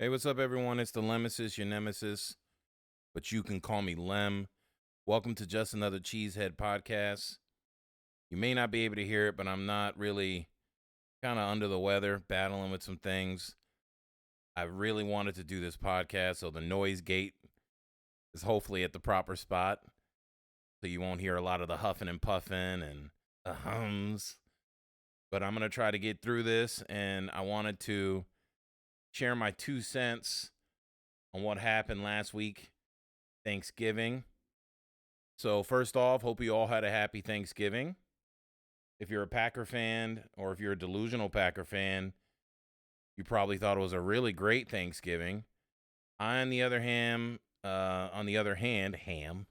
Hey, what's up, everyone? It's the Lemesis, your nemesis, but you can call me Lem. Welcome to Just Another Cheesehead podcast. You may not be able to hear it, but I'm not really kind of under the weather, battling with some things. I really wanted to do this podcast, so the noise gate is hopefully at the proper spot, so you won't hear a lot of the huffing and puffing and the hums. But I'm going to try to get through this, and I wanted to share my 2 cents on what happened last week, Thanksgiving. So first off, hope you all had a happy Thanksgiving. If you're a Packer fan or if you're a delusional Packer fan, you probably thought it was a really great Thanksgiving. I, on the other hand, ham.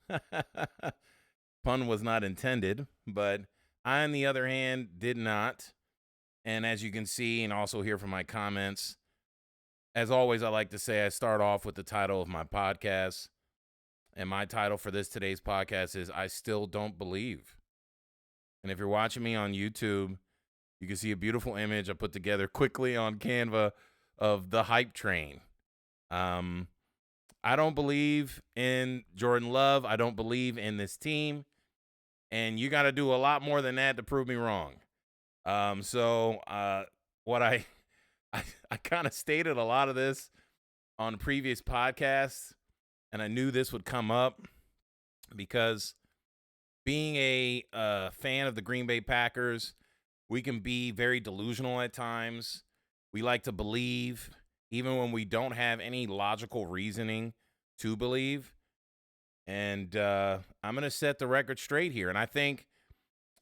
Pun was not intended, but I, on the other hand, did not. And as you can see and also hear from my comments, as always, I like to say I start off with the title of my podcast. And my title for today's podcast is I Still Don't Believe. And if you're watching me on YouTube, you can see a beautiful image I put together quickly on Canva of the hype train. I don't believe in Jordan Love. I don't believe in this team. And you got to do a lot more than that to prove me wrong. What I kind of stated a lot of this on previous podcasts, and I knew this would come up because being a fan of the Green Bay Packers, we can be very delusional at times. We like to believe, even when we don't have any logical reasoning to believe. And I'm going to set the record straight here. And I think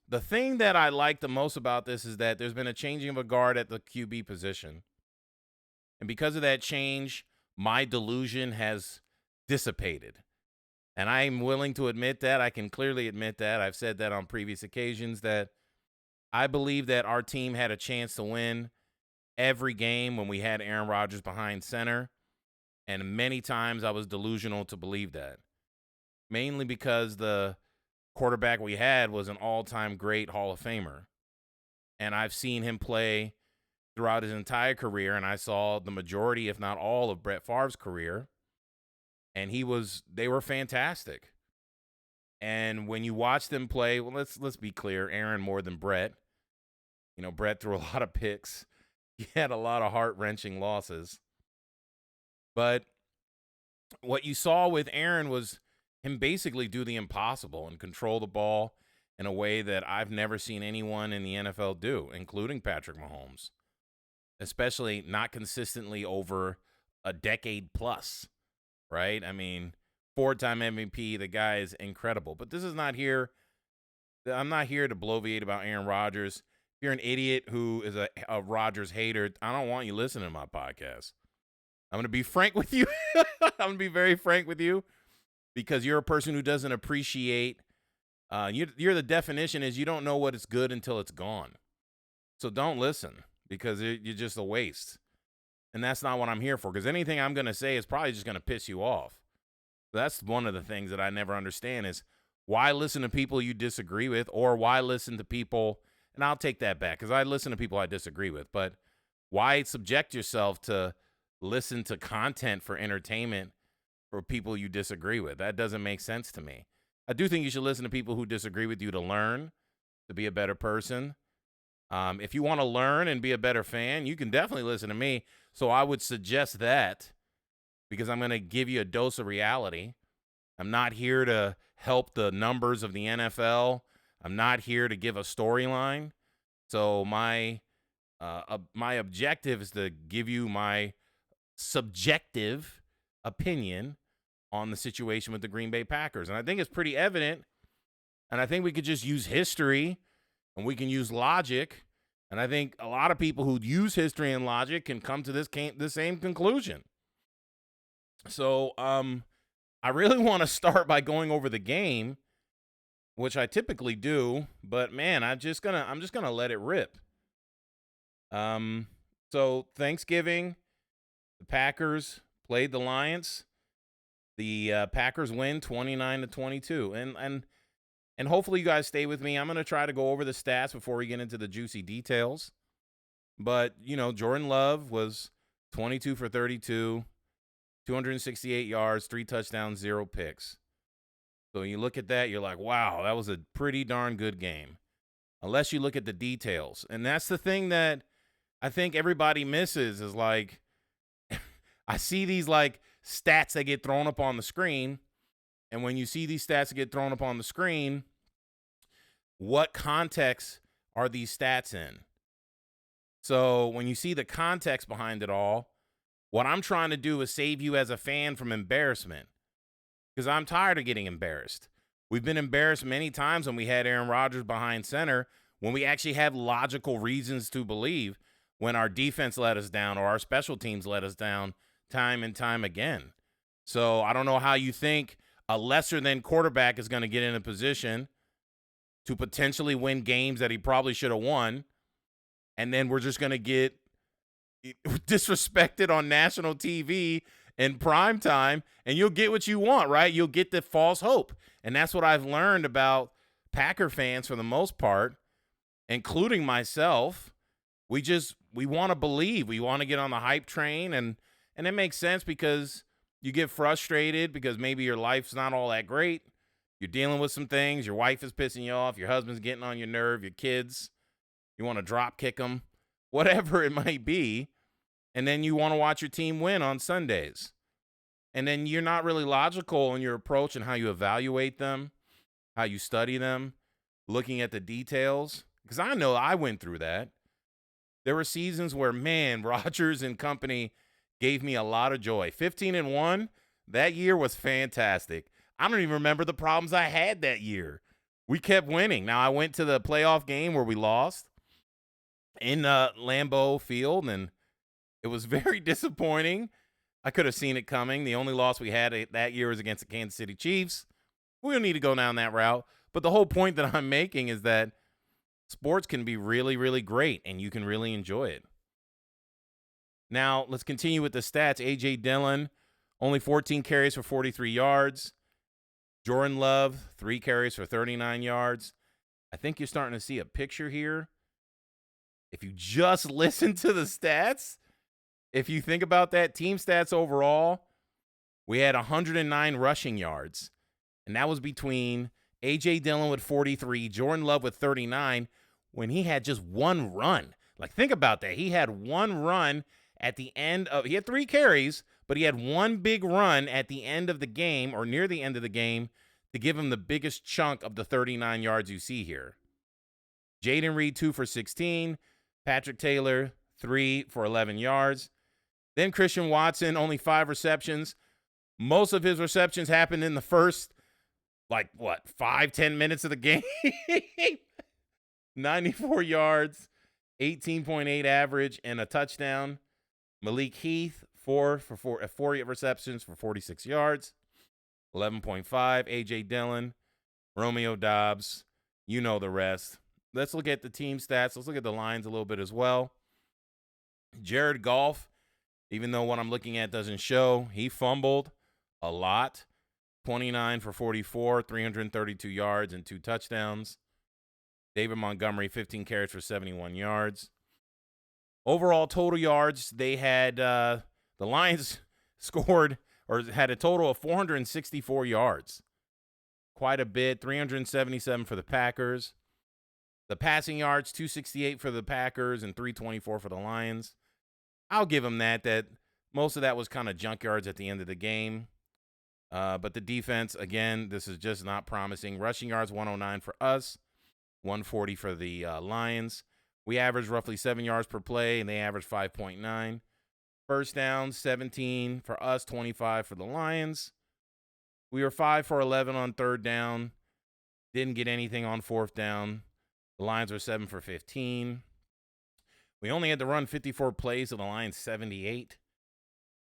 the thing that I like the most about this is that there's been a changing of a guard at the QB position. And because of that change, my delusion has dissipated. And I'm willing to admit that. I can clearly admit that. I've said that on previous occasions that I believe that our team had a chance to win every game when we had Aaron Rodgers behind center. And many times I was delusional to believe that. Mainly because the quarterback we had was an all-time great Hall of Famer. And I've seen him play throughout his entire career, and I saw the majority, if not all, of Brett Favre's career. And they were fantastic. And when you watch them play, well, let's be clear, Aaron more than Brett. You know, Brett threw a lot of picks. He had a lot of heart-wrenching losses. But what you saw with Aaron was him basically do the impossible and control the ball in a way that I've never seen anyone in the NFL do, including Patrick Mahomes, especially not consistently over a decade plus, right? I mean, 4-time MVP, the guy is incredible. But this is not here. I'm not here to bloviate about Aaron Rodgers. If you're an idiot who is a Rodgers hater, I don't want you listening to my podcast. I'm going to be frank with you. I'm going to be very frank with you because you're a person who doesn't appreciate. You're the definition is you don't know what is good until it's gone. So don't listen because you're just a waste. And that's not what I'm here for because anything I'm going to say is probably just going to piss you off. That's one of the things that I never understand is why listen to people you disagree with or why listen to people, and I'll take that back because I listen to people I disagree with, but why subject yourself to listen to content for entertainment for people you disagree with? That doesn't make sense to me. I do think you should listen to people who disagree with you to learn, to be a better person. If you want to learn and be a better fan, you can definitely listen to me. So I would suggest that because I'm going to give you a dose of reality. I'm not here to help the numbers of the NFL. I'm not here to give a storyline. So my objective is to give you my subjective opinion on the situation with the Green Bay Packers. And I think it's pretty evident. And I think we could just use history and we can use logic. And I think a lot of people who use history and logic can come to the same conclusion. So I really want to start by going over the game, which I typically do. But, man, I'm just gonna let it rip. So Thanksgiving, the Packers played the Lions. The Packers win 29-22. And hopefully you guys stay with me. I'm going to try to go over the stats before we get into the juicy details. But, you know, Jordan Love was 22 for 32, 268 yards, 3 touchdowns, 0 picks. So you look at that, you're like, wow, that was a pretty darn good game. Unless you look at the details. And that's the thing that I think everybody misses is like, I see these like stats that get thrown up on the screen. And when you see these stats that get thrown up on the screen, what context are these stats in? So when you see the context behind it all, what I'm trying to do is save you as a fan from embarrassment, because I'm tired of getting embarrassed. We've been embarrassed many times when we had Aaron Rodgers behind center, when we actually had logical reasons to believe, when our defense let us down or our special teams let us down time and time again. So I don't know how you think a lesser than quarterback is going to get in a position to potentially win games that he probably should have won, and then we're just going to get disrespected on national TV in prime time, and you'll get what you want, right? You'll get the false hope. And that's what I've learned about Packer fans for the most part, including myself. We want to believe. We want to get on the hype train, and it makes sense because you get frustrated because maybe your life's not all that great. You're dealing with some things. Your wife is pissing you off. Your husband's getting on your nerve. Your kids, you want to drop kick them, whatever it might be. And then you want to watch your team win on Sundays. And then you're not really logical in your approach and how you evaluate them, how you study them, looking at the details. Because I know I went through that. There were seasons where, man, Rodgers and company gave me a lot of joy. 15-1, that year was fantastic. I don't even remember the problems I had that year. We kept winning. Now, I went to the playoff game where we lost in Lambeau Field, and it was very disappointing. I could have seen it coming. The only loss we had that year was against the Kansas City Chiefs. We don't need to go down that route. But the whole point that I'm making is that sports can be really, really great, and you can really enjoy it. Now, let's continue with the stats. A.J. Dillon, only 14 carries for 43 yards. Jordan Love, 3 carries for 39 yards. I think you're starting to see a picture here. If you just listen to the stats, if you think about that, team stats overall, we had 109 rushing yards. And that was between A.J. Dillon with 43, Jordan Love with 39, when he had just one run. Like, think about that. He had one run at the end of – he had 3 carries, but he had one big run at the end of the game or near the end of the game to give him the biggest chunk of the 39 yards you see here. Jaden Reed, 2 for 16. Patrick Taylor, 3 for 11 yards. Then Christian Watson, only 5 receptions. Most of his receptions happened in the first, 5-10 minutes of the game. 94 yards, 18.8 average, and a touchdown. Malik Heath, 4 receptions for 46 yards. 11.5. A.J. Dillon, Romeo Doubs. You know the rest. Let's look at the team stats. Let's look at the lines a little bit as well. Jared Goff, even though what I'm looking at doesn't show, he fumbled a lot. 29 for 44, 332 yards, and 2 touchdowns. David Montgomery, 15 carries for 71 yards. Overall total yards, they had the Lions scored or had a total of 464 yards. Quite a bit, 377 for the Packers. The passing yards, 268 for the Packers and 324 for the Lions. I'll give them that most of that was kind of junk yards at the end of the game. But the defense, again, this is just not promising. Rushing yards, 109 for us, 140 for the Lions. We averaged roughly 7 yards per play, and they averaged 5.9. First down, 17 for us, 25 for the Lions. We were 5 for 11 on third down. Didn't get anything on fourth down. The Lions were 7 for 15. We only had to run 54 plays, so the Lions 78.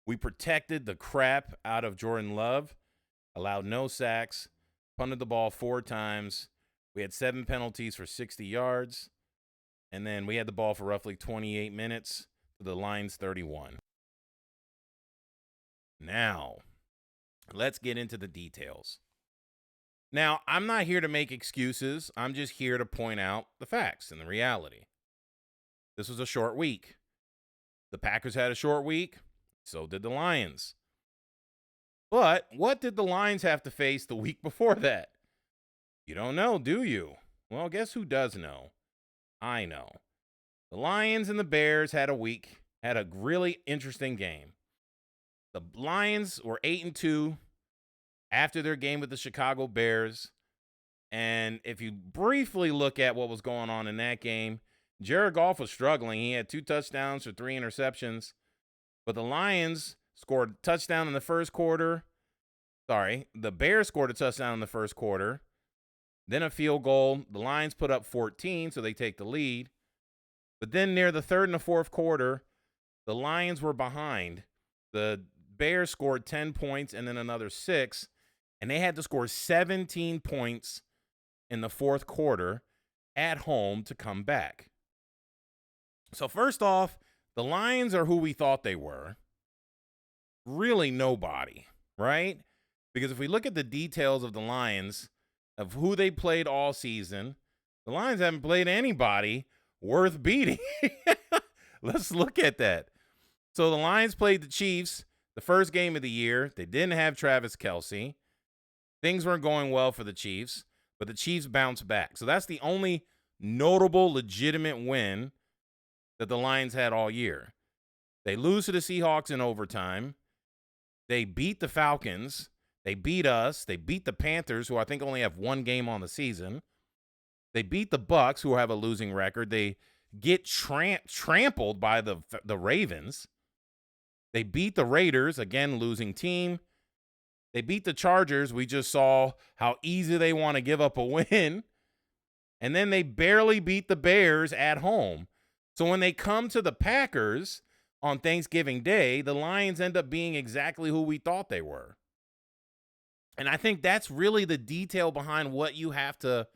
We protected the crap out of Jordan Love, allowed no sacks, punted the ball 4 times. We had 7 penalties for 60 yards, and then we had the ball for roughly 28 minutes to the Lions 31. Now, let's get into the details. Now, I'm not here to make excuses. I'm just here to point out the facts and the reality. This was a short week. The Packers had a short week. So did the Lions. But what did the Lions have to face the week before that? You don't know, do you? Well, guess who does know? I know. The Lions and the Bears had a really interesting game. The Lions were 8-2 after their game with the Chicago Bears. And if you briefly look at what was going on in that game, Jared Goff was struggling. He had 2 touchdowns for 3 interceptions. But the Lions scored a touchdown in the first quarter. The Bears scored a touchdown in the first quarter. Then a field goal. The Lions put up 14, so they take the lead. But then near the third and the fourth quarter, the Lions were behind. The Bears scored 10 points and then another 6, and they had to score 17 points in the fourth quarter at home to come back. So first off, the Lions are who we thought they were. Really nobody, right? Because if we look at the details of the Lions, of who they played all season, the Lions haven't played anybody worth beating. Let's look at that. So the Lions played the Chiefs the first game of the year. They didn't have Travis Kelce. Things weren't going well for the Chiefs, but the Chiefs bounced back. So that's the only notable, legitimate win that the Lions had all year. They lose to the Seahawks in overtime. They beat the Falcons. They beat us. They beat the Panthers, who I think only have 1 game on the season. They beat the Bucks, who have a losing record. They get trampled by the Ravens. They beat the Raiders, again, losing team. They beat the Chargers. We just saw how easy they want to give up a win. And then they barely beat the Bears at home. So when they come to the Packers on Thanksgiving Day, the Lions end up being exactly who we thought they were. And I think that's really the detail behind what you have to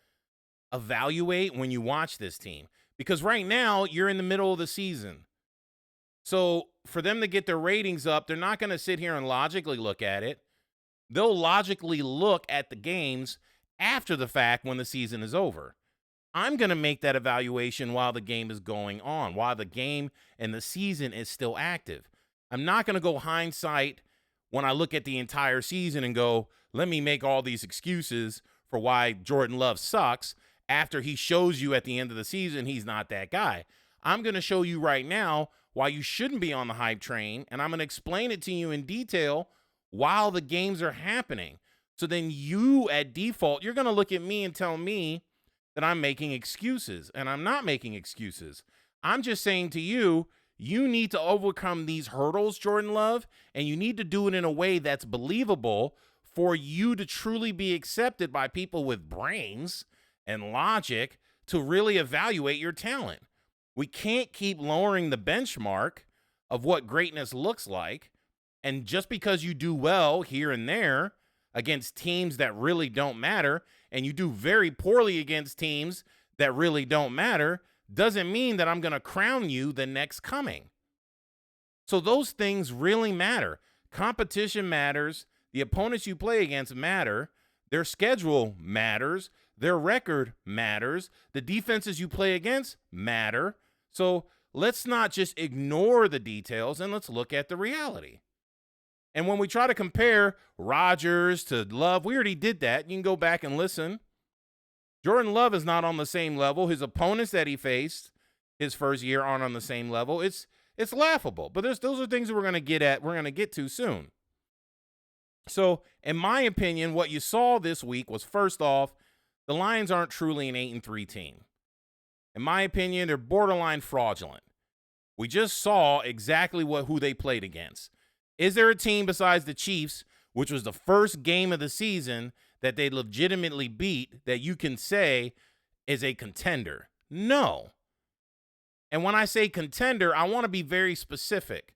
evaluate when you watch this team. Because right now, you're in the middle of the season. So for them to get their ratings up, they're not going to sit here and logically look at it. They'll logically look at the games after the fact when the season is over. I'm going to make that evaluation while the game is going on, while the game and the season is still active. I'm not going to go hindsight when I look at the entire season and go, let me make all these excuses for why Jordan Love sucks after he shows you at the end of the season he's not that guy. I'm going to show you right now why you shouldn't be on the hype train, and I'm going to explain it to you in detail while the games are happening. So then you, at default, you're going to look at me and tell me that I'm making excuses, and I'm not making excuses. I'm just saying to you, you need to overcome these hurdles, Jordan Love, and you need to do it in a way that's believable for you to truly be accepted by people with brains and logic to really evaluate your talent. We can't keep lowering the benchmark of what greatness looks like, and just because you do well here and there against teams that really don't matter, and you do very poorly against teams that really don't matter, doesn't mean that I'm going to crown you the next coming. So those things really matter. Competition matters. The opponents you play against matter. Their schedule matters. Their record matters. The defenses you play against matter. So let's not just ignore the details and let's look at the reality. And when we try to compare Rodgers to Love, we already did that. You can go back and listen. Jordan Love is not on the same level. His opponents that he faced his first year aren't on the same level. It's laughable. But those are things that we're going to get to soon. So, in my opinion, what you saw this week was, first off, the Lions aren't truly an 8-3 team. In my opinion, they're borderline fraudulent. We just saw exactly who they played against. Is there a team besides the Chiefs, which was the first game of the season, that they legitimately beat that you can say is a contender? No. And when I say contender, I want to be very specific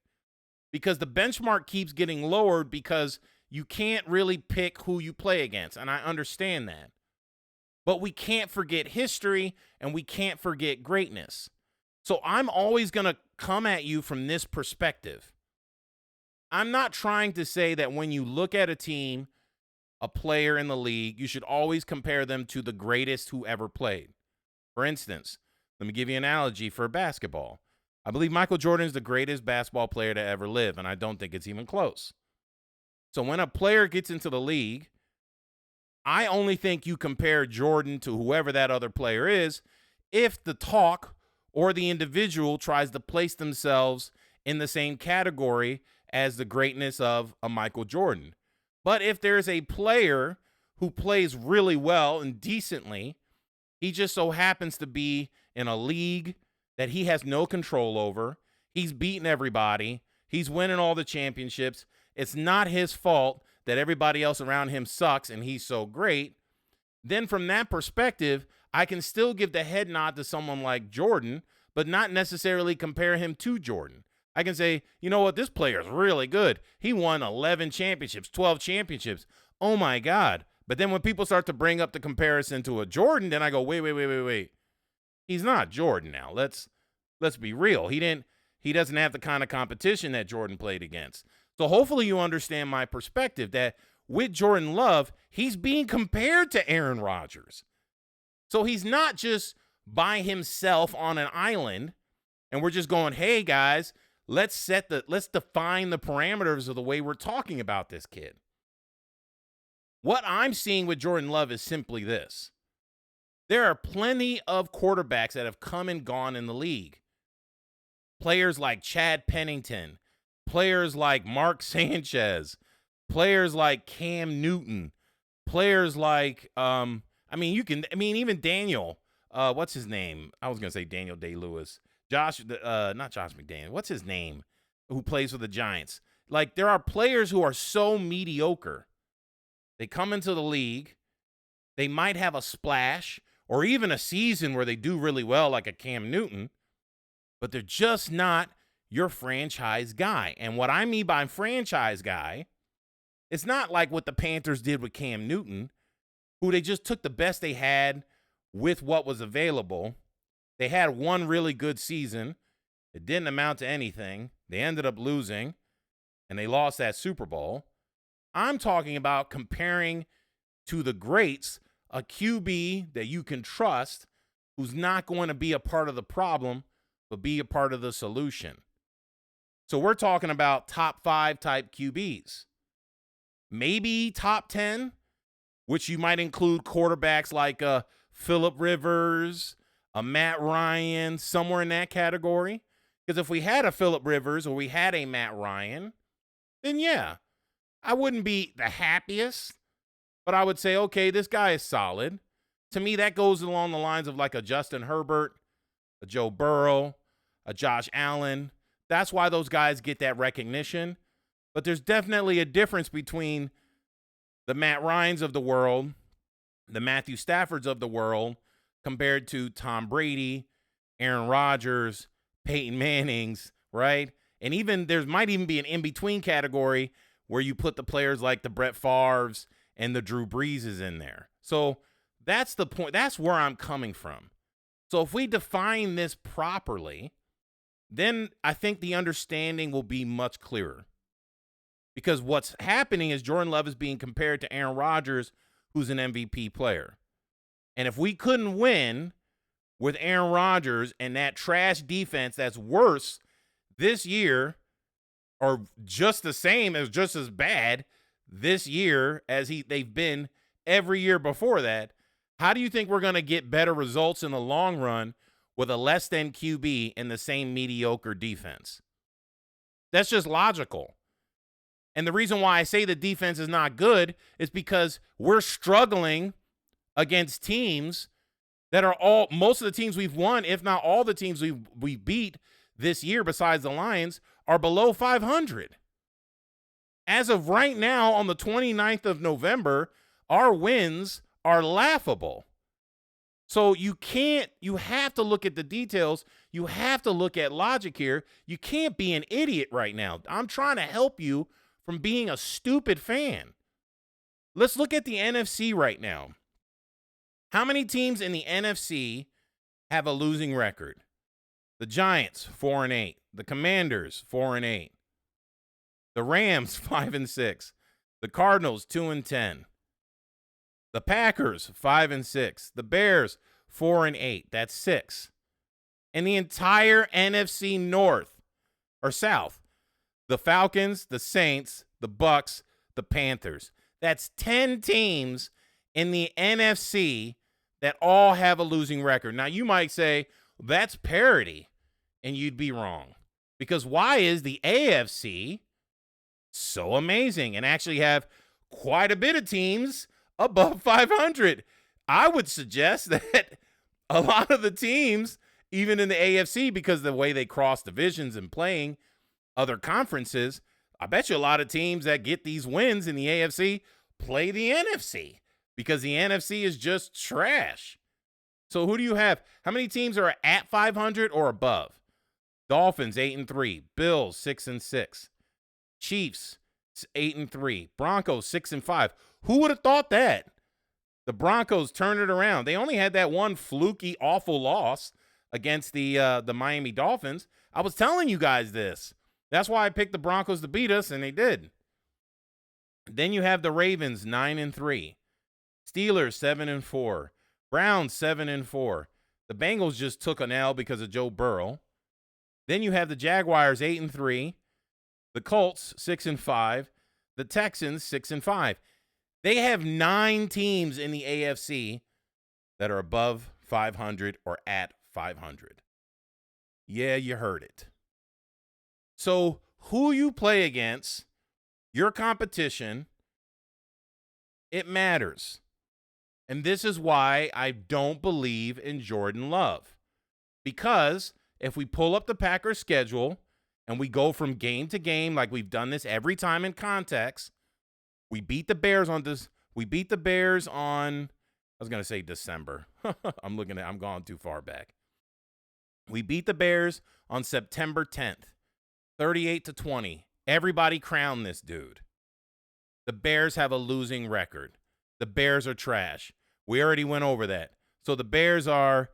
because the benchmark keeps getting lowered because you can't really pick who you play against, and I understand that. But we can't forget history, and we can't forget greatness. So I'm always going to come at you from this perspective. I'm not trying to say that when you look at a team, a player in the league, you should always compare them to the greatest who ever played. For instance, let me give you an analogy for basketball. I believe Michael Jordan is the greatest basketball player to ever live, and I don't think it's even close. So when a player gets into the league, I only think you compare Jordan to whoever that other player is if the talk or the individual tries to place themselves in the same category as the greatness of a Michael Jordan. But if there's a player who plays really well and decently, he just so happens to be in a league that he has no control over. He's beating everybody. He's winning all the championships. It's not his fault that everybody else around him sucks and he's so great. Then from that perspective, I can still give the head nod to someone like Jordan, but not necessarily compare him to Jordan. I can say, you know what, this player is really good. He won 11 championships, 12 championships. Oh my God. But then when people start to bring up the comparison to a Jordan, then I go, wait. He's not Jordan now. Let's be real. He doesn't have the kind of competition that Jordan played against. So hopefully you understand my perspective that with Jordan Love, he's being compared to Aaron Rodgers. So he's not just by himself on an island and we're just going, hey guys, let's define the parameters of the way we're talking about this kid. What I'm seeing with Jordan Love is simply this. There are plenty of quarterbacks that have come and gone in the league. Players like Chad Pennington, players like Mark Sanchez, players like Cam Newton, players like, even Daniel, what's his name? I was going to say Daniel Day-Lewis. Not Josh McDaniel. What's his name? Who plays for the Giants. Like, there are players who are so mediocre. They come into the league. They might have a splash or even a season where they do really well, like a Cam Newton, but they're just not your franchise guy. And what I mean by franchise guy, it's not like what the Panthers did with Cam Newton, who they just took the best they had with what was available. They had one really good season. It didn't amount to anything. They ended up losing, and they lost that Super Bowl. I'm talking about comparing to the greats, a QB that you can trust who's not going to be a part of the problem, but be a part of the solution. So we're talking about top 5 type QBs. Maybe top 10, which you might include quarterbacks like Phillip Rivers, a Matt Ryan, somewhere in that category. Because if we had a Phillip Rivers or we had a Matt Ryan, then yeah, I wouldn't be the happiest, but I would say, okay, this guy is solid. To me, that goes along the lines of like a Justin Herbert, a Joe Burrow, a Josh Allen. That's why those guys get that recognition. But there's definitely a difference between the Matt Ryans of the world, the Matthew Staffords of the world, compared to Tom Brady, Aaron Rodgers, Peyton Manning's, right? And even there might even be an in-between category where you put the players like the Brett Favres and the Drew Breeses in there. So that's the point. That's where I'm coming from. So if we define this properly, then I think the understanding will be much clearer. Because what's happening is Jordan Love is being compared to Aaron Rodgers, who's an MVP player. And if we couldn't win with Aaron Rodgers and that trash defense that's worse this year, or just the same as just as bad this year as they've been every year before that, how do you think we're going to get better results in the long run with a less than QB and the same mediocre defense? That's just logical. And the reason why I say the defense is not good is because we're struggling against teams that are most of the teams we've won, if not all the teams we beat this year besides the Lions, are below 500. As of right now, on the 29th of November, our wins are laughable. So you have to look at the details. You have to look at logic here. You can't be an idiot right now. I'm trying to help you from being a stupid fan. Let's look at the NFC right now. How many teams in the NFC have a losing record? The Giants, 4-8. The Commanders, 4-8. The Rams, 5-6. The Cardinals, 2-10. The Packers, 5-6. The Bears, 4-8. That's 6. in the entire NFC North or South. The Falcons, the Saints, the Bucks, the Panthers. That's 10 teams in the NFC that all have a losing record. Now, you might say, that's parity, and you'd be wrong. Because why is the AFC so amazing and actually have quite a bit of teams above 500? I would suggest that a lot of the teams, even in the AFC, because of the way they cross divisions and playing other conferences, I bet you a lot of teams that get these wins in the AFC play the NFC because the NFC is just trash. So who do you have? How many teams are at 500 or above? Dolphins 8-3, Bills 6-6, Chiefs 8-3, Broncos 6-5. Who would have thought that? The Broncos turned it around. They only had that one fluky, awful loss against the Miami Dolphins. I was telling you guys this. That's why I picked the Broncos to beat us, and they did. Then you have the Ravens 9-3, Steelers 7-4, Browns 7-4. The Bengals just took an L because of Joe Burrow. Then you have the Jaguars 8-3, the Colts 6-5, the Texans 6-5. They have 9 teams in the AFC that are above 500 or at 500. Yeah, you heard it. So who you play against, your competition, it matters. And this is why I don't believe in Jordan Love. Because if we pull up the Packers schedule and we go from game to game like we've done this every time in context, we beat the Bears on this. We beat the Bears on, I was going to say December. I'm going too far back. We beat the Bears on September 10th, 38-20. Everybody crowned this dude. The Bears have a losing record. The Bears are trash. We already went over that. So the Bears are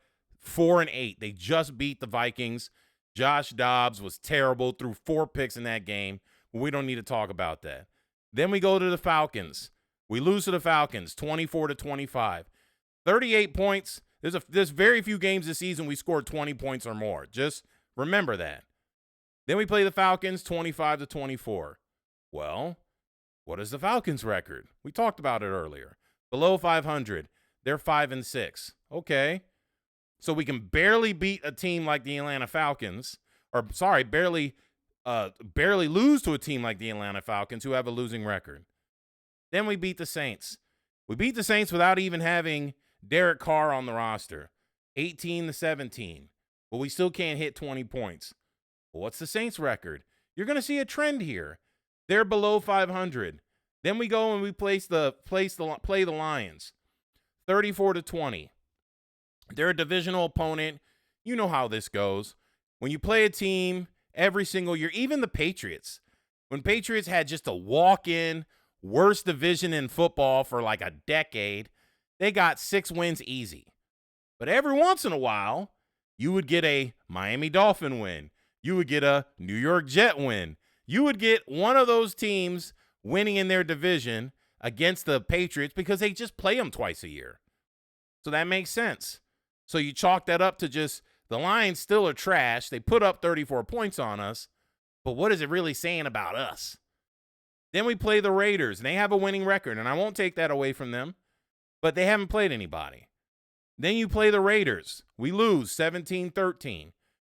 4-8. They just beat the Vikings. Josh Dobbs was terrible, threw 4 picks in that game. We don't need to talk about that. Then we go to the Falcons. We lose to the Falcons 24-25. 38 points. There's very few games this season we scored 20 points or more. Just remember that. Then we play the Falcons 25-24. Well, what is the Falcons record? We talked about it earlier. Below 500. They're 5-6. Okay. So we can barely beat a team like the Atlanta Falcons, or sorry, barely lose to a team like the Atlanta Falcons who have a losing record. Then we beat the Saints. We beat the Saints without even having Derek Carr on the roster, 18-17, but we still can't hit 20 points. Well, what's the Saints record? You're going to see a trend here. They're below 500. Then we go and we play the Lions, 34-20. They're a divisional opponent. You know how this goes. When you play a team every single year, even the Patriots, when Patriots had just a walk-in worst division in football for like a decade, they got 6 wins easy. But every once in a while, you would get a Miami Dolphin win. You would get a New York Jet win. You would get one of those teams winning in their division against the Patriots because they just play them twice a year. So that makes sense. So you chalk that up to just the Lions still are trash. They put up 34 points on us, but what is it really saying about us? Then we play the Raiders, and they have a winning record, and I won't take that away from them, but they haven't played anybody. Then you play the Raiders. We lose 17-13.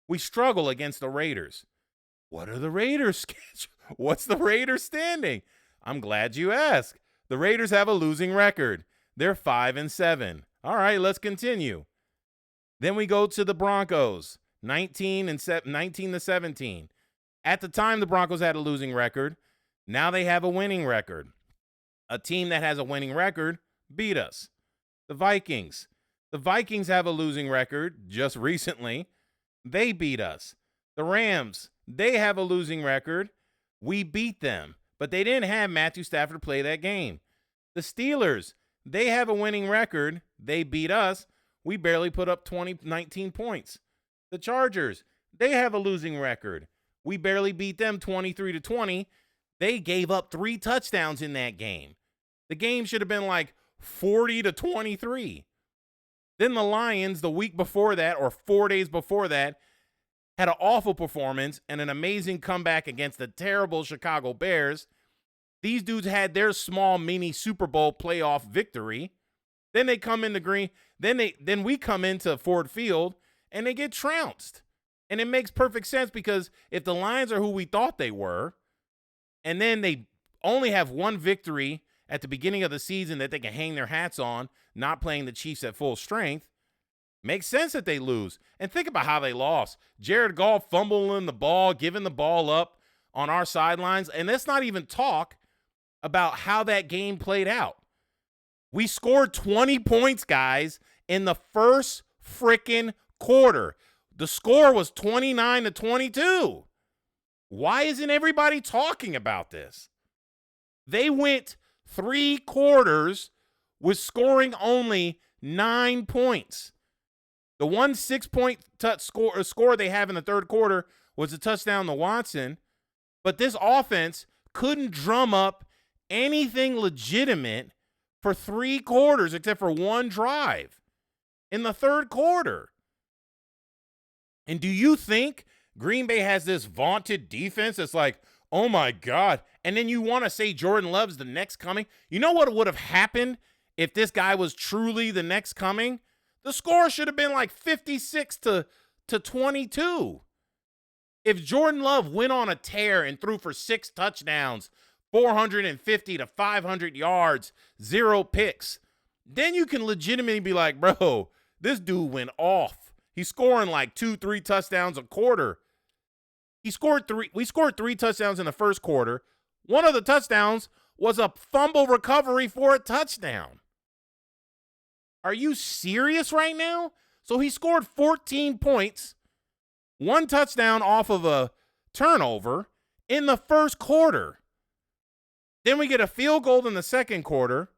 We struggle against the Raiders. What are the Raiders' schedule? What's the Raiders standing? I'm glad you asked. The Raiders have a losing record. They're 5-7. All right, let's continue. Then we go to the Broncos, 19-17. At the time, the Broncos had a losing record. Now they have a winning record. A team that has a winning record beat us. The Vikings. The Vikings have a losing record just recently. They beat us. The Rams, they have a losing record. We beat them, but they didn't have Matthew Stafford play that game. The Steelers, they have a winning record. They beat us. We barely put up 19 points. The Chargers, they have a losing record. We barely beat them 23-20. They gave up 3 touchdowns in that game. The game should have been like 40-23. Then the Lions, the week before that, or 4 days before that, had an awful performance and an amazing comeback against the terrible Chicago Bears. These dudes had their small mini Super Bowl playoff victory. Then they come into Green. Then we come into Ford Field and they get trounced. And it makes perfect sense because if the Lions are who we thought they were, and then they only have one victory at the beginning of the season that they can hang their hats on, not playing the Chiefs at full strength, makes sense that they lose. And think about how they lost. Jared Goff fumbling the ball, giving the ball up on our sidelines. And let's not even talk about how that game played out. We scored 20 points, guys, in the first freaking quarter. The score was 29-22. Why isn't everybody talking about this? They went 3 quarters with scoring only 9 points. The one 6-point score they have in the third quarter was a touchdown to Watson, but this offense couldn't drum up anything legitimate for 3 quarters except for one drive in the third quarter. And do you think Green Bay has this vaunted defense that's like, oh my God, and then you want to say Jordan Love's the next coming? You know what would have happened if this guy was truly the next coming? The score should have been like 56-22. If Jordan Love went on a tear and threw for 6 touchdowns, 450 to 500 yards, 0 picks, then you can legitimately be like, bro, this dude went off. He's scoring like 2-3 touchdowns a quarter. We scored 3 touchdowns in the first quarter. One of the touchdowns was a fumble recovery for a touchdown. Are you serious right now? So he scored 14 points, 1 touchdown off of a turnover in the first quarter. Then we get a field goal in the second quarter.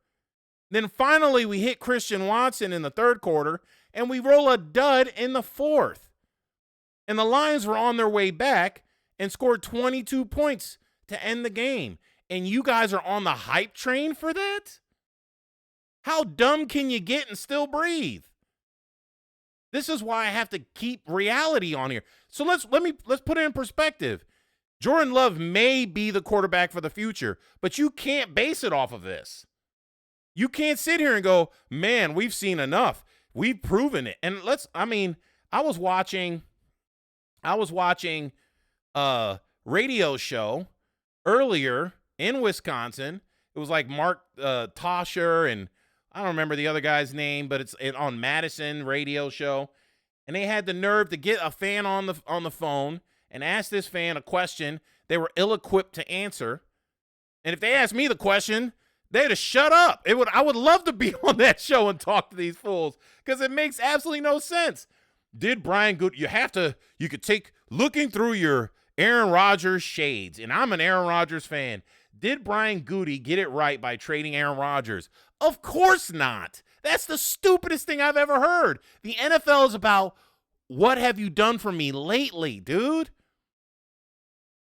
Then finally we hit Christian Watson in the third quarter, and we roll a dud in the fourth. And the Lions were on their way back and scored 22 points to end the game. And you guys are on the hype train for that? How dumb can you get and still breathe? This is why I have to keep reality on here. So let's put it in perspective. Jordan Love may be the quarterback for the future, but you can't base it off of this. You can't sit here and go, man, we've seen enough. We've proven it. And I was watching a radio show earlier in Wisconsin. It was like Mark Tosher, and I don't remember the other guy's name, but it's on Madison radio show. And they had the nerve to get a fan on the phone and ask this fan a question they were ill-equipped to answer. And if they asked me the question, they'd have shut up. I would love to be on that show and talk to these fools because it makes absolutely no sense. Did Brian Goody, you could take looking through your Aaron Rodgers shades, and I'm an Aaron Rodgers fan. Did Brian Goody get it right by trading Aaron Rodgers? Of course not. That's the stupidest thing I've ever heard. The NFL is about what have you done for me lately, dude?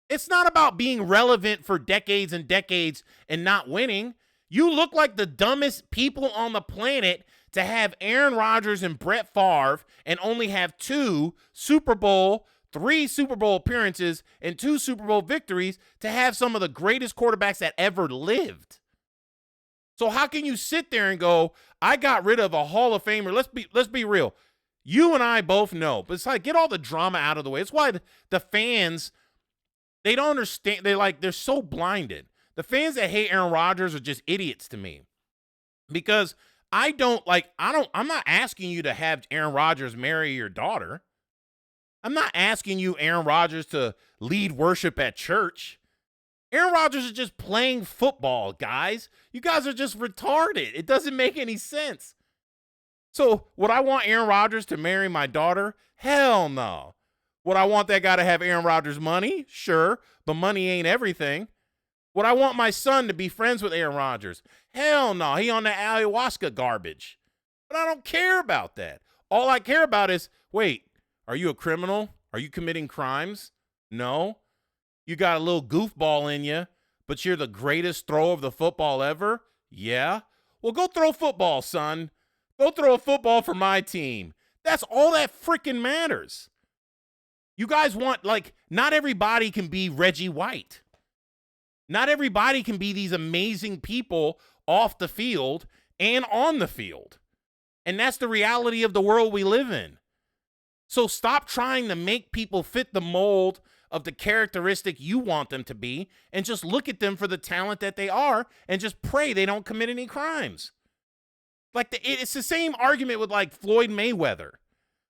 It's not about being relevant for decades and decades and not winning. You look like the dumbest people on the planet to have Aaron Rodgers and Brett Favre and only have 3 Super Bowl appearances and 2 Super Bowl victories to have some of the greatest quarterbacks that ever lived. So how can you sit there and go, I got rid of a Hall of Famer? Let's be real. You and I both know, but it's like, get all the drama out of the way. It's why the fans, they don't understand. They're so blinded. The fans that hate Aaron Rodgers are just idiots to me, because I'm not asking you to have Aaron Rodgers marry your daughter. I'm not asking you, Aaron Rodgers, to lead worship at church. Aaron Rodgers is just playing football, guys. You guys are just retarded. It doesn't make any sense. So would I want Aaron Rodgers to marry my daughter? Hell no. Would I want that guy to have Aaron Rodgers' money? Sure, but money ain't everything. Would I want my son to be friends with Aaron Rodgers? Hell no. He on the ayahuasca garbage. But I don't care about that. All I care about is, wait, are you a criminal? Are you committing crimes? No. You got a little goofball in you, but you're the greatest thrower of the football ever? Yeah. Well, go throw football, son. Go throw a football for my team. That's all that freaking matters. You guys want, like, not everybody can be Reggie White. Not everybody can be these amazing people off the field and on the field. And that's the reality of the world we live in. So stop trying to make people fit the mold of the characteristic you want them to be and just look at them for the talent that they are and just pray they don't commit any crimes. Like, it's the same argument with, like, Floyd Mayweather.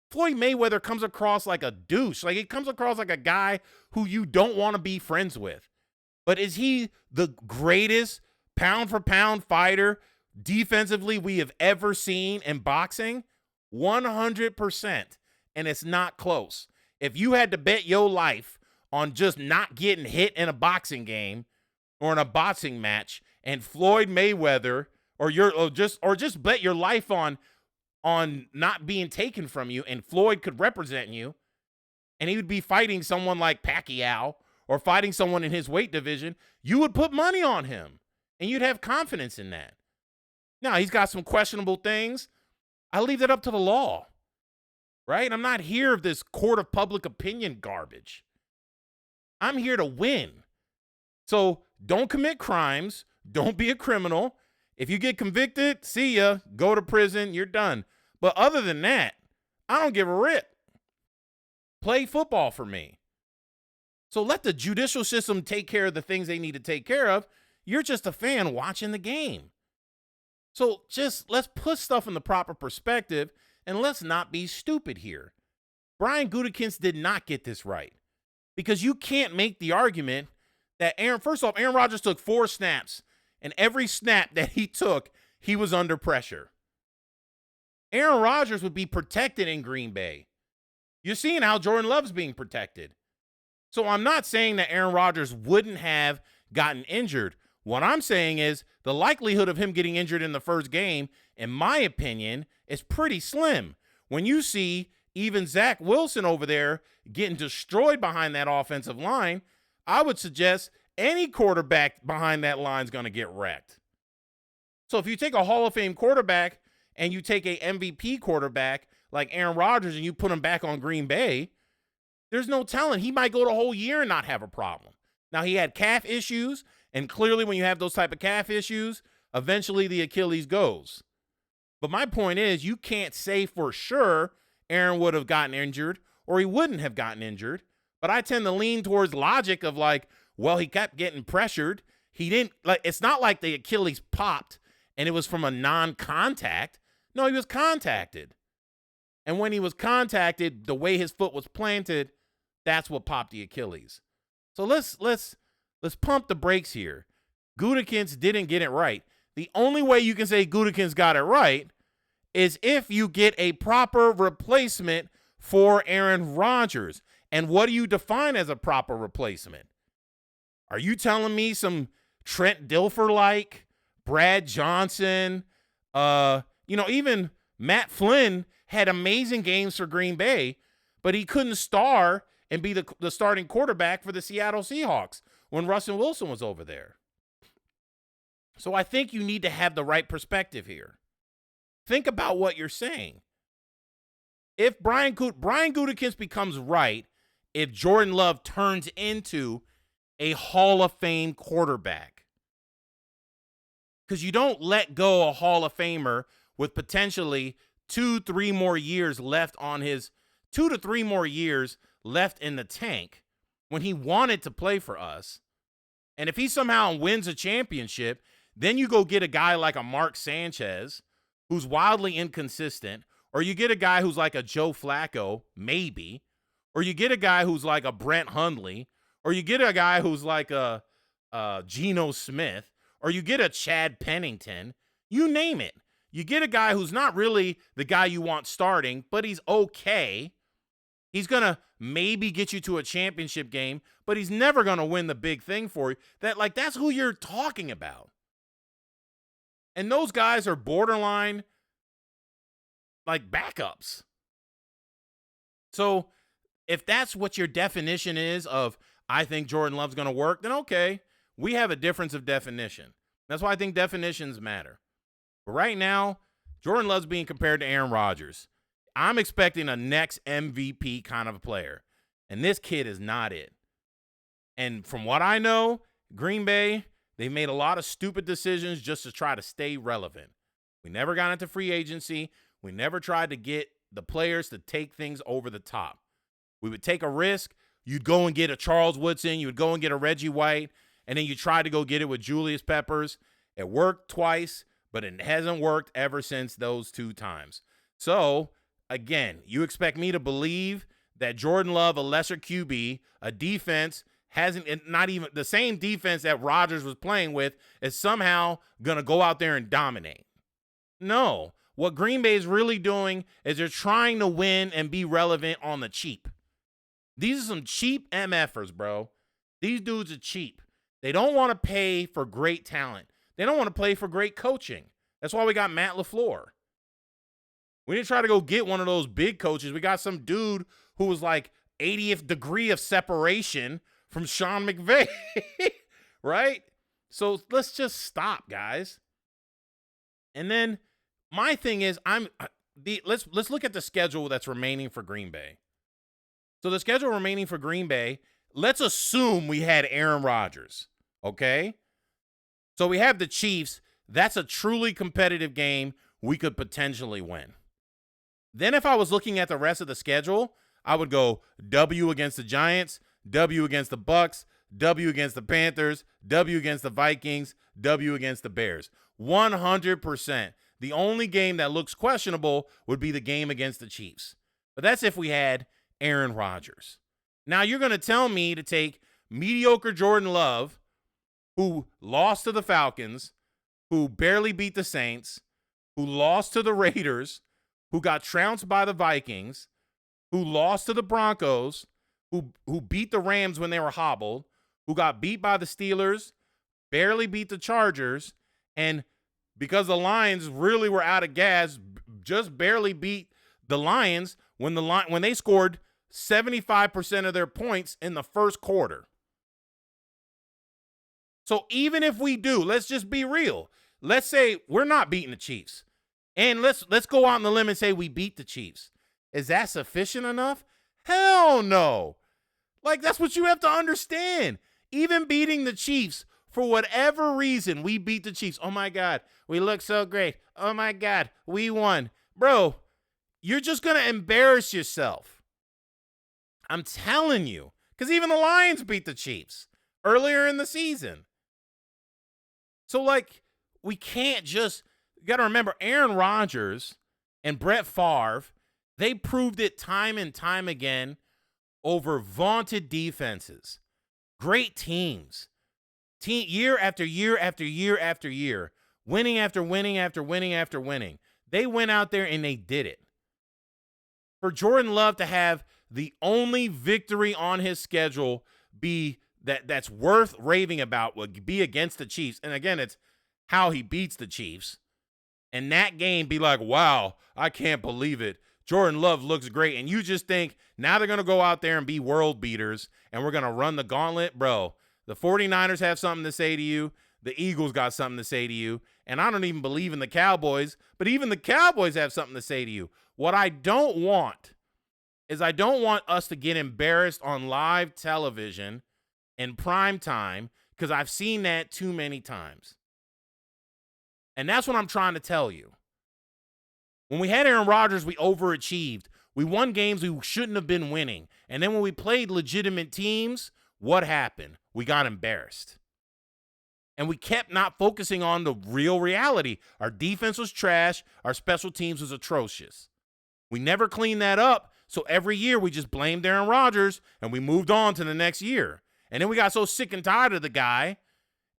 Floyd Mayweather comes across like a douche. Like, he comes across like a guy who you don't want to be friends with. But is he the greatest pound-for-pound fighter defensively we have ever seen in boxing? 100%. And it's not close. If you had to bet your life on just not getting hit in a boxing game or in a boxing match, and Floyd Mayweather, or just bet your life on not being taken from you, and Floyd could represent you, and he would be fighting someone like Pacquiao or fighting someone in his weight division, you would put money on him, and you'd have confidence in that. Now, he's got some questionable things. I leave that up to the law, right? I'm not here of this court of public opinion garbage. I'm here to win. So don't commit crimes. Don't be a criminal. If you get convicted, see ya. Go to prison. You're done. But other than that, I don't give a rip. Play football for me. So let the judicial system take care of the things they need to take care of. You're just a fan watching the game. So just let's put stuff in the proper perspective and let's not be stupid here. Brian Gutekunst did not get this right because you can't make the argument that first off, Aaron Rodgers took 4 snaps, and every snap that he took, he was under pressure. Aaron Rodgers would be protected in Green Bay. You're seeing how Jordan Love's being protected. So I'm not saying that Aaron Rodgers wouldn't have gotten injured. What I'm saying is the likelihood of him getting injured in the first game, in my opinion, is pretty slim. When you see even Zach Wilson over there getting destroyed behind that offensive line, I would suggest any quarterback behind that line is going to get wrecked. So if you take a Hall of Fame quarterback and you take a MVP quarterback like Aaron Rodgers and you put him back on Green Bay, there's no telling. He might go the whole year and not have a problem. Now, he had calf issues, and clearly when you have those type of calf issues, eventually the Achilles goes. But my point is, you can't say for sure Aaron would have gotten injured or he wouldn't have gotten injured. But I tend to lean towards logic of like, well, he kept getting pressured. He didn't, like, it's not like the Achilles popped and it was from a non-contact. No, he was contacted. And when he was contacted, the way his foot was planted, that's what popped the Achilles. So let's pump the brakes here. Gutekunst didn't get it right. The only way you can say Gutekunst got it right is if you get a proper replacement for Aaron Rodgers. And what do you define as a proper replacement? Are you telling me some Trent Dilfer-like, Brad Johnson, even Matt Flynn had amazing games for Green Bay, but he couldn't star and be the starting quarterback for the Seattle Seahawks when Russell Wilson was over there. So I think you need to have the right perspective here. Think about what you're saying. If Brian Gutekunst becomes right, if Jordan Love turns into a Hall of Fame quarterback, because you don't let go a Hall of Famer with potentially 2-3 more years left on his 2 to 3 more years left in the tank when he wanted to play for us. And if he somehow wins a championship, then you go get a guy like a Mark Sanchez who's wildly inconsistent, or you get a guy who's like a Joe Flacco, maybe, or you get a guy who's like a Brent Hundley, or you get a guy who's like a Geno Smith, or you get a Chad Pennington, you name it. You get a guy who's not really the guy you want starting, but he's okay. He's going to maybe get you to a championship game, but he's never going to win the big thing for you. That's who you're talking about. And those guys are borderline like backups. So if that's what your definition is of, I think Jordan Love's going to work, then okay, we have a difference of definition. That's why I think definitions matter. But right now, Jordan Love's being compared to Aaron Rodgers. I'm expecting a next MVP kind of a player, and this kid is not it. And from what I know, Green Bay, they made a lot of stupid decisions just to try to stay relevant. We never got into free agency. We never tried to get the players to take things over the top. We would take a risk. You'd go and get a Charles Woodson. You would go and get a Reggie White, and then you tried to go get it with Julius Peppers. It worked twice, but it hasn't worked ever since those 2 times. So, again, you expect me to believe that Jordan Love, a lesser QB, a defense, not even the same defense that Rodgers was playing with, is somehow going to go out there and dominate. No. What Green Bay is really doing is they're trying to win and be relevant on the cheap. These are some cheap MFers, bro. These dudes are cheap. They don't want to pay for great talent. They don't want to play for great coaching. That's why we got Matt LaFleur. We didn't try to go get one of those big coaches. We got some dude who was like 80th degree of separation from Sean McVay, right? So let's just stop, guys. And then my thing is, let's look at the schedule that's remaining for Green Bay. So the schedule remaining for Green Bay, let's assume we had Aaron Rodgers, okay? So we have the Chiefs. That's a truly competitive game we could potentially win. Then if I was looking at the rest of the schedule, I would go W against the Giants, W against the Bucks, W against the Panthers, W against the Vikings, W against the Bears. 100%. The only game that looks questionable would be the game against the Chiefs. But that's if we had Aaron Rodgers. Now you're going to tell me to take mediocre Jordan Love, who lost to the Falcons, who barely beat the Saints, who lost to the Raiders, who got trounced by the Vikings, who lost to the Broncos, who beat the Rams when they were hobbled, who got beat by the Steelers, barely beat the Chargers, and because the Lions really were out of gas, just barely beat the Lions when they scored 75% of their points in the first quarter. So even if we do, let's just be real. Let's say we're not beating the Chiefs. And let's go out on the limb and say we beat the Chiefs. Is that sufficient enough? Hell no. Like, that's what you have to understand. Even beating the Chiefs, for whatever reason, we beat the Chiefs. Oh, my God, we look so great. Oh, my God, we won. Bro, you're just going to embarrass yourself. I'm telling you. Because even the Lions beat the Chiefs earlier in the season. So, like, we can't just – you got to remember, Aaron Rodgers and Brett Favre, they proved it time and time again over vaunted defenses, great teams, year after year after year after year, winning after winning after winning after winning. They went out there and they did it. For Jordan Love to have the only victory on his schedule be that's worth raving about would be against the Chiefs. And again, it's how he beats the Chiefs. And that game be like, wow, I can't believe it. Jordan Love looks great. And you just think now they're going to go out there and be world beaters and we're going to run the gauntlet. Bro, the 49ers have something to say to you. The Eagles got something to say to you. And I don't even believe in the Cowboys, but even the Cowboys have something to say to you. What I don't want is I don't want us to get embarrassed on live television in prime time because I've seen that too many times. And that's what I'm trying to tell you. When we had Aaron Rodgers, we overachieved. We won games we shouldn't have been winning. And then when we played legitimate teams, what happened? We got embarrassed. And we kept not focusing on the real reality. Our defense was trash. Our special teams was atrocious. We never cleaned that up. So every year we just blamed Aaron Rodgers and we moved on to the next year. And then we got so sick and tired of the guy.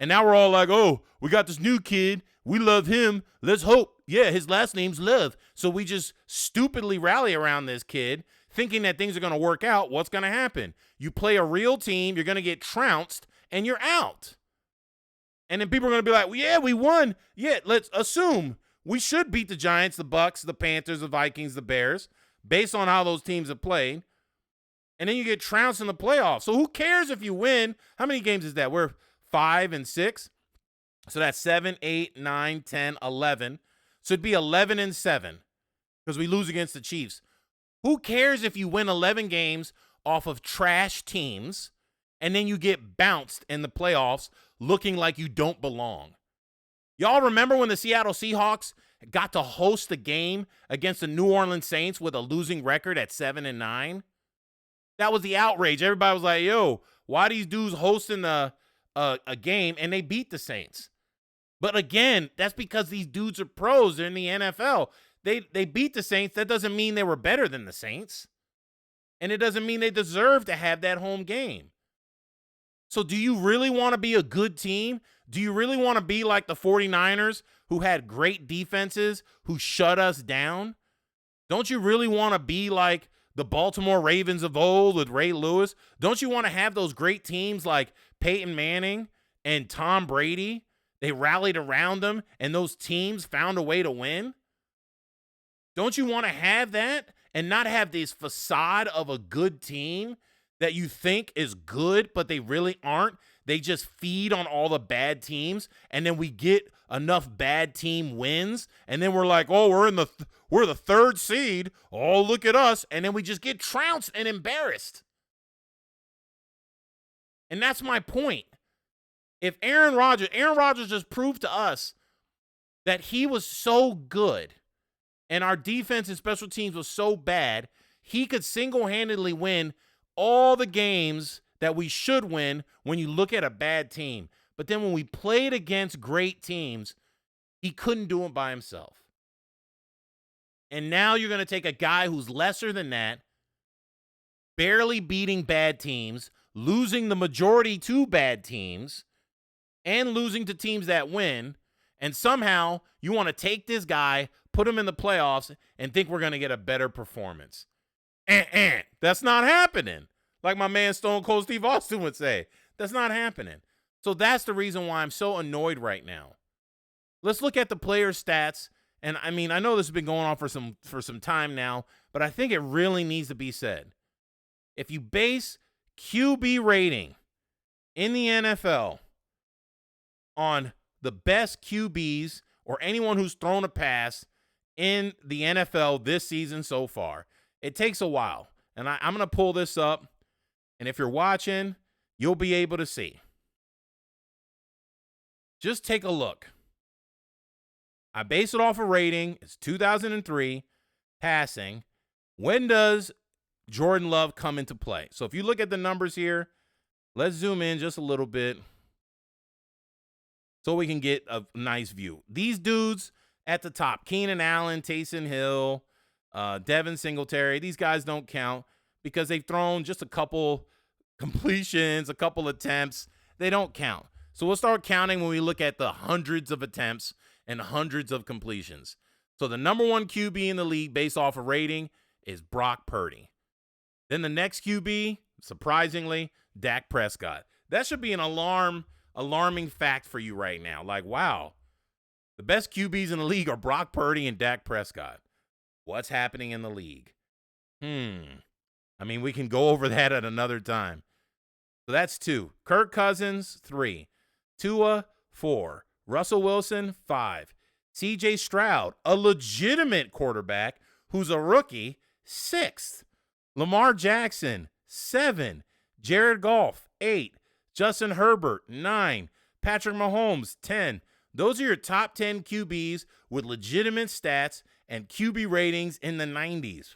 And now we're all like, oh, we got this new kid. We love him. Let's hope. Yeah, his last name's Love. So we just stupidly rally around this kid thinking that things are going to work out. What's going to happen? You play a real team, you're going to get trounced, and you're out. And then people are going to be like, well, yeah, we won. Yeah, let's assume we should beat the Giants, the Bucks, the Panthers, the Vikings, the Bears, based on how those teams have played. And then you get trounced in the playoffs. So who cares if you win? How many games is that? We're 5 and 6. So that's 7, 8, 9, 10, 11. So it'd be 11-7 because we lose against the Chiefs. Who cares if you win 11 games off of trash teams and then you get bounced in the playoffs looking like you don't belong? Y'all remember when the Seattle Seahawks got to host a game against the New Orleans Saints with a losing record at 7-9? That was the outrage. Everybody was like, yo, why these dudes hosting a game and they beat the Saints? But again, that's because these dudes are pros. They're in the NFL. They beat the Saints. That doesn't mean they were better than the Saints. And it doesn't mean they deserve to have that home game. So do you really want to be a good team? Do you really want to be like the 49ers who had great defenses, who shut us down? Don't you really want to be like the Baltimore Ravens of old with Ray Lewis? Don't you want to have those great teams like Peyton Manning and Tom Brady? They rallied around them, and those teams found a way to win. Don't you want to have that and not have this facade of a good team that you think is good, but they really aren't? They just feed on all the bad teams, and then we get enough bad team wins, and then we're like, oh, we're the third seed. Oh, look at us. And then we just get trounced and embarrassed. And that's my point. If Aaron Rodgers just proved to us that he was so good and our defense and special teams was so bad, he could single-handedly win all the games that we should win when you look at a bad team. But then when we played against great teams, he couldn't do it by himself. And now you're going to take a guy who's lesser than that, barely beating bad teams, losing the majority to bad teams, and losing to teams that win, and somehow you want to take this guy, put him in the playoffs, and think we're going to get a better performance. That's not happening. Like my man Stone Cold Steve Austin would say. That's not happening. So that's the reason why I'm so annoyed right now. Let's look at the player stats. And I mean, I know this has been going on for some time now, but I think it really needs to be said. If you base QB rating in the NFL on the best QBs or anyone who's thrown a pass in the NFL this season so far, it takes a while. And I'm going to pull this up. And if you're watching, you'll be able to see. Just take a look. I base it off a rating. It's 2003 passing. When does Jordan Love come into play? So if you look at the numbers here, let's zoom in just a little bit so we can get a nice view. These dudes at the top, Keenan Allen, Taysom Hill, Devin Singletary, these guys don't count because they've thrown just a couple completions, a couple attempts. They don't count. So we'll start counting when we look at the hundreds of attempts and hundreds of completions. So the number one QB in the league based off of rating is Brock Purdy. Then the next QB, surprisingly, Dak Prescott. That should be an alarming fact for you right now. Like, wow, the best QBs in the league are Brock Purdy and Dak Prescott. What's happening in the league? I mean, we can go over that at another time. So that's 2. Kirk Cousins, 3. Tua, 4. Russell Wilson, 5. CJ Stroud, a legitimate quarterback who's a rookie, 6th. Lamar Jackson, 7. Jared Goff, 8. Justin Herbert, 9. Patrick Mahomes, 10. Those are your top 10 QBs with legitimate stats and QB ratings in the 90s.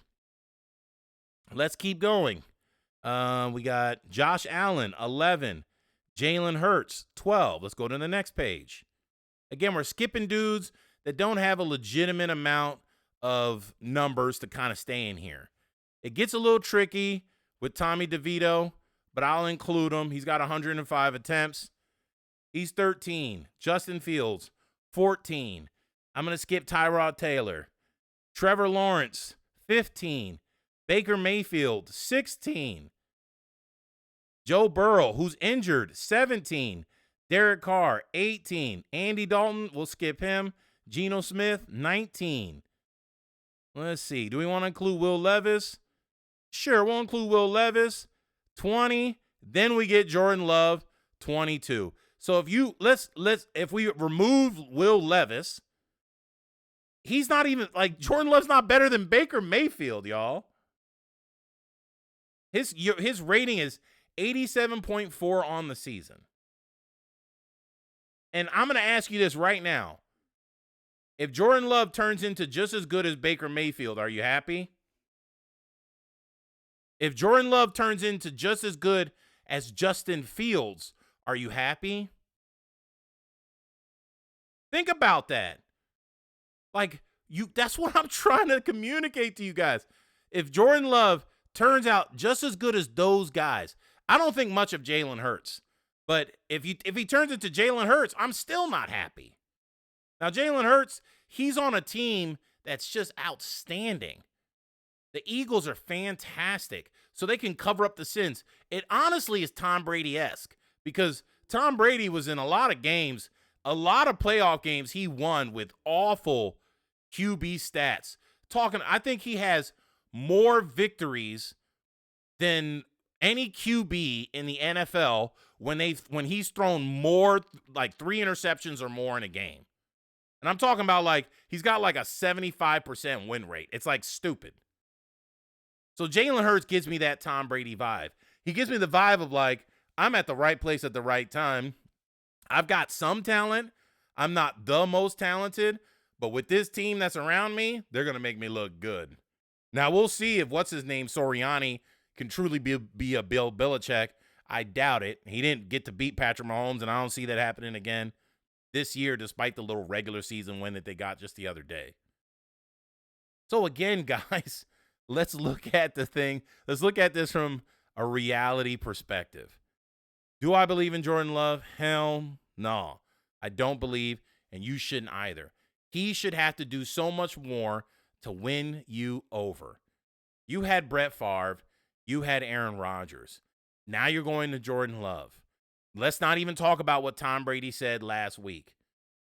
Let's keep going. We got Josh Allen, 11. Jalen Hurts, 12. Let's go to the next page. Again, we're skipping dudes that don't have a legitimate amount of numbers to kind of stay in here. It gets a little tricky with Tommy DeVito, but I'll include him. He's got 105 attempts. He's 13. Justin Fields, 14. I'm going to skip Tyrod Taylor. Trevor Lawrence, 15. Baker Mayfield, 16. Joe Burrow, who's injured, 17. Derek Carr, 18. Andy Dalton, we'll skip him. Geno Smith, 19. Let's see. Do we want to include Will Levis? Sure, we'll include Will Levis, 20. Then we get Jordan Love, 22. So if we remove Will Levis, He's not even, like, Jordan Love's not better than Baker Mayfield, y'all. His rating is 87.4 on the season. And I'm going to ask you this right now. If Jordan Love turns into just as good as Baker Mayfield, are you happy? If Jordan Love turns into just as good as Justin Fields, are you happy? Think about that. Like, that's what I'm trying to communicate to you guys. If Jordan Love turns out just as good as those guys, I don't think much of Jalen Hurts. But if he turns into Jalen Hurts, I'm still not happy. Now, Jalen Hurts, he's on a team that's just outstanding. The Eagles are fantastic, so they can cover up the sins. It honestly is Tom Brady-esque because Tom Brady was in a lot of games, a lot of playoff games he won with awful QB stats. I think he has more victories than any QB in the NFL when he's thrown more, like 3 interceptions or more in a game. And I'm talking about, like, he's got like a 75% win rate. It's like stupid. So Jalen Hurts gives me that Tom Brady vibe. He gives me the vibe of, like, I'm at the right place at the right time. I've got some talent. I'm not the most talented, but with this team that's around me, they're going to make me look good. Now, we'll see if Sirianni can truly be a Bill Belichick. I doubt it. He didn't get to beat Patrick Mahomes, and I don't see that happening again this year, despite the little regular season win that they got just the other day. So again, guys, let's look at the thing. Let's look at this from a reality perspective. Do I believe in Jordan Love? Hell no. I don't believe, and you shouldn't either. He should have to do so much more to win you over. You had Brett Favre. You had Aaron Rodgers. Now you're going to Jordan Love. Let's not even talk about what Tom Brady said last week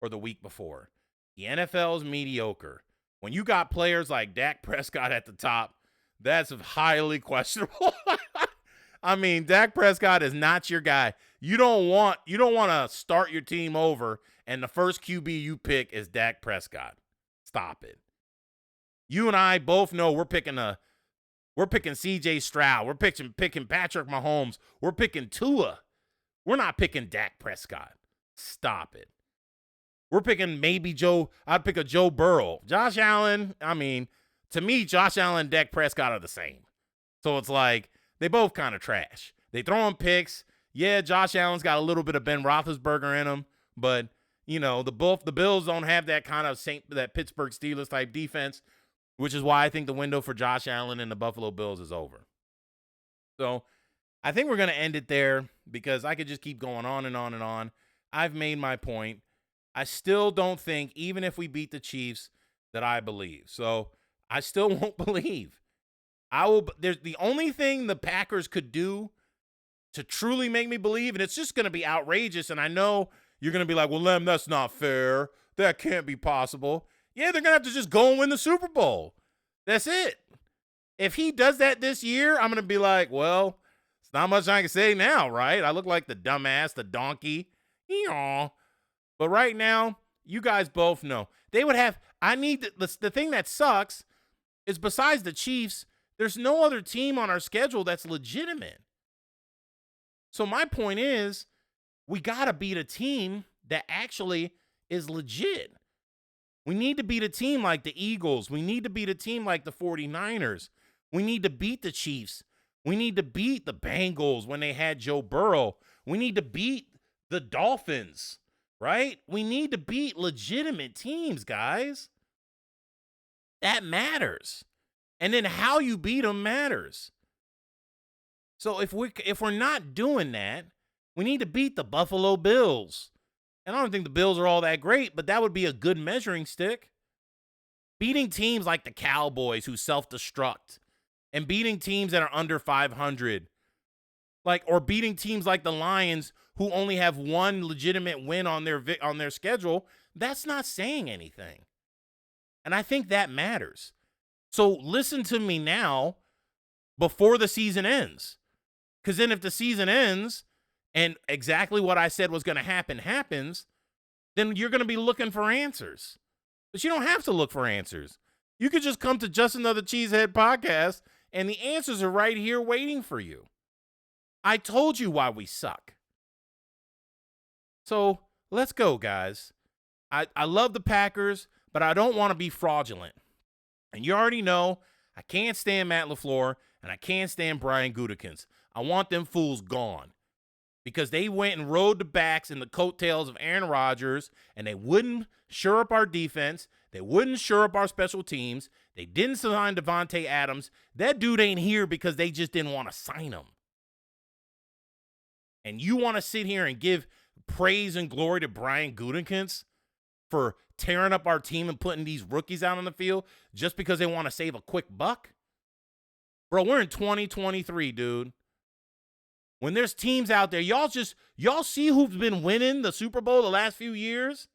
or the week before. The NFL is mediocre. When you got players like Dak Prescott at the top, that's highly questionable. I mean, Dak Prescott is not your guy. You don't want to start your team over and the first QB you pick is Dak Prescott. Stop it. You and I both know we're picking CJ Stroud. We're picking Patrick Mahomes. We're picking Tua. We're not picking Dak Prescott. Stop it. We're picking maybe Joe. I'd pick a Joe Burrow. Josh Allen, I mean, to me, Josh Allen and Dak Prescott are the same. So it's like they both kind of trash. They throw in picks. Yeah, Josh Allen's got a little bit of Ben Roethlisberger in him, but you know, the Bills don't have that kind of that Pittsburgh Steelers type defense, which is why I think the window for Josh Allen and the Buffalo Bills is over. So I think we're going to end it there because I could just keep going on and on and on. I've made my point. I still don't think, even if we beat the Chiefs, that I believe. So I still won't believe. There's the only thing the Packers could do to truly make me believe, and it's just going to be outrageous, and I know you're going to be like, well, Lem, that's not fair. That can't be possible. Yeah, they're going to have to just go and win the Super Bowl. That's it. If he does that this year, I'm going to be like, well, it's not much I can say now, right? I look like the dumbass, the donkey. Eeyaw. But right now, you guys both know. They would have – the thing that sucks is besides the Chiefs, there's no other team on our schedule that's legitimate. So my point is we got to beat a team that actually is legit. We need to beat a team like the Eagles. We need to beat a team like the 49ers. We need to beat the Chiefs. We need to beat the Bengals when they had Joe Burrow. We need to beat the Dolphins, right? We need to beat legitimate teams, guys. That matters. And then how you beat them matters. So if we're not doing that, we need to beat the Buffalo Bills. And I don't think the Bills are all that great, but that would be a good measuring stick. Beating teams like the Cowboys who self-destruct and beating teams that are under 500, or beating teams like the Lions who only have one legitimate win on their schedule, that's not saying anything. And I think that matters. So listen to me now before the season ends. Because then if the season ends and exactly what I said was going to happen happens, then you're going to be looking for answers. But you don't have to look for answers. You could just come to Just Another Cheesehead podcast, and the answers are right here waiting for you. I told you why we suck. So let's go, guys. I love the Packers, but I don't want to be fraudulent. And you already know I can't stand Matt LaFleur, and I can't stand Brian Gutekunst. I want them fools gone because they went and rode the backs and the coattails of Aaron Rodgers, and they wouldn't shore up our defense. They wouldn't shore up our special teams. They didn't sign Devontae Adams. That dude ain't here because they just didn't want to sign him. And you want to sit here and give praise and glory to Brian Gutekunst for tearing up our team and putting these rookies out on the field just because they want to save a quick buck? Bro, we're in 2023, dude. When there's teams out there, y'all see who's been winning the Super Bowl the last few years?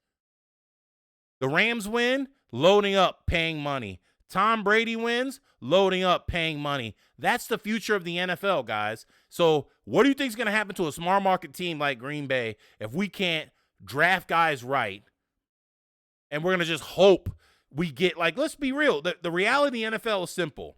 The Rams win, loading up, paying money. Tom Brady wins, loading up, paying money. That's the future of the NFL, guys. So what do you think is going to happen to a small market team like Green Bay if we can't draft guys right? And we're going to just hope we get, like, let's be real. The reality of the NFL is simple.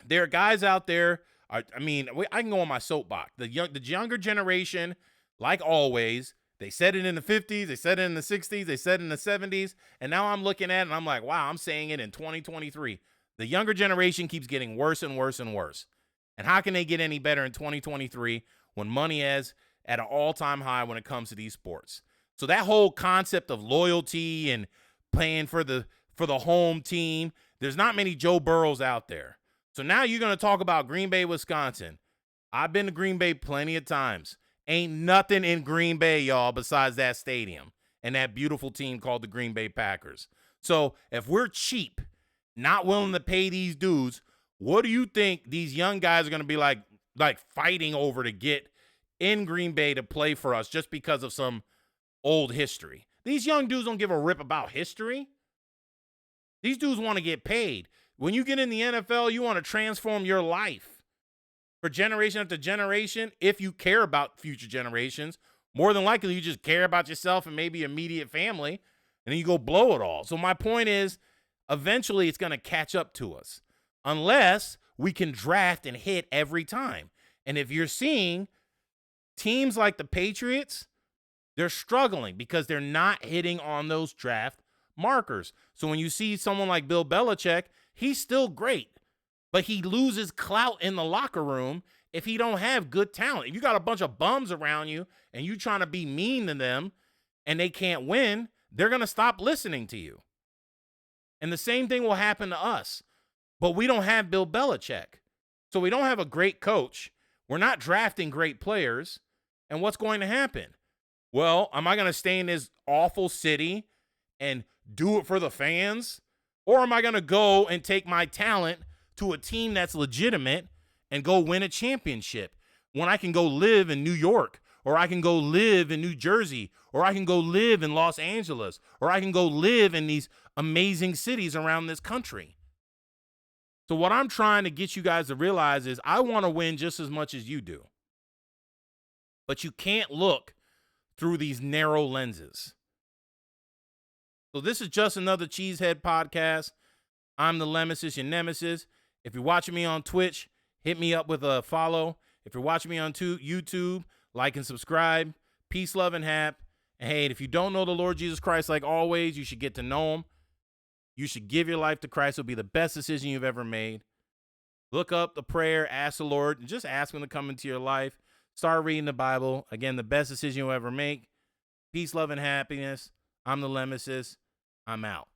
There are guys out there. I can go on my soapbox. The younger generation, like always, they said it in the 50s, they said it in the 60s, they said it in the 70s, and now I'm looking at it and I'm like, wow, I'm saying it in 2023. The younger generation keeps getting worse and worse and worse. And how can they get any better in 2023 when money is at an all-time high when it comes to these sports? So that whole concept of loyalty and playing for the home team, there's not many Joe Burrows out there. So now you're going to talk about Green Bay, Wisconsin. I've been to Green Bay plenty of times. Ain't nothing in Green Bay, y'all, besides that stadium and that beautiful team called the Green Bay Packers. So if we're cheap, not willing to pay these dudes, what do you think these young guys are going to be like fighting over to get in Green Bay to play for us just because of some old history? These young dudes don't give a rip about history. These dudes want to get paid. When you get in the NFL, you want to transform your life for generation after generation. If you care about future generations, more than likely you just care about yourself and maybe immediate family, and then you go blow it all. So my point is, eventually it's going to catch up to us unless we can draft and hit every time. And if you're seeing teams like the Patriots, they're struggling because they're not hitting on those draft markers. So when you see someone like Bill Belichick, he's still great, but he loses clout in the locker room if he don't have good talent. If you got a bunch of bums around you and you trying to be mean to them and they can't win, they're going to stop listening to you. And the same thing will happen to us. But we don't have Bill Belichick. So we don't have a great coach. We're not drafting great players. And what's going to happen? Well, am I going to stay in this awful city and do it for the fans? Or am I going to go and take my talent to a team that's legitimate and go win a championship when I can go live in New York, or I can go live in New Jersey, or I can go live in Los Angeles, or I can go live in these amazing cities around this country? So what I'm trying to get you guys to realize is I want to win just as much as you do. But you can't look through these narrow lenses. So this is Just Another Cheesehead podcast. I'm the Nemesis, your nemesis. If you're watching me on Twitch, hit me up with a follow. If you're watching me on YouTube, like and subscribe. Peace, love, and hap. And hey, if you don't know the Lord Jesus Christ, like always, you should get to know him. You should give your life to Christ. It'll be the best decision you've ever made. Look up the prayer, ask the Lord, and just ask him to come into your life. Start reading the Bible. Again, the best decision you'll ever make. Peace, love, and happiness. I'm the Nemesis. I'm out.